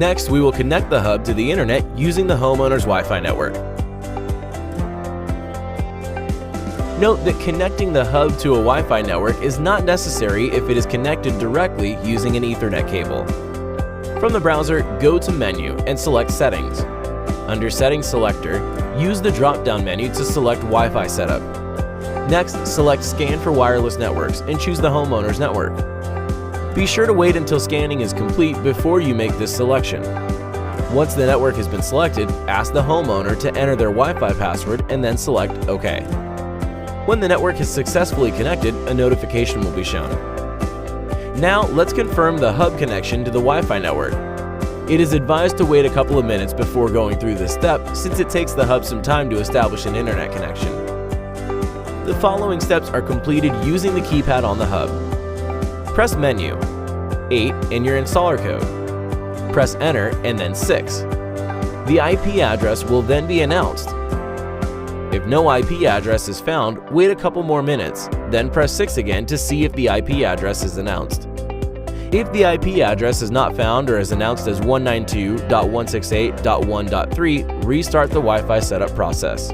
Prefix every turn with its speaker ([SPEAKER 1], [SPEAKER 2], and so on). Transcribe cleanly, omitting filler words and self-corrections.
[SPEAKER 1] Next, we will connect the hub to the internet using the homeowner's Wi-Fi network. Note that connecting the hub to a Wi-Fi network is not necessary if it is connected directly using an Ethernet cable. From the browser, go to Menu and select Settings. Under Settings Selector, use the drop-down menu to select Wi-Fi setup. Next, select Scan for wireless networks and choose the homeowner's network. Be sure to wait until scanning is complete before you make this selection. Once the network has been selected, ask the homeowner to enter their Wi-Fi password and then select OK. When the network is successfully connected, a notification will be shown. Now, let's confirm the hub connection to the Wi-Fi network. It is advised to wait a couple of minutes before going through this step since it takes the hub some time to establish an internet connection. The following steps are completed using the keypad on the hub. Press Menu, 8 and your installer code. Press Enter and then 6. The IP address will then be announced. If no IP address is found, wait a couple more minutes, then press 6 again to see if the IP address is announced. If the IP address is not found or is announced as 192.168.1.3, restart the Wi-Fi setup process.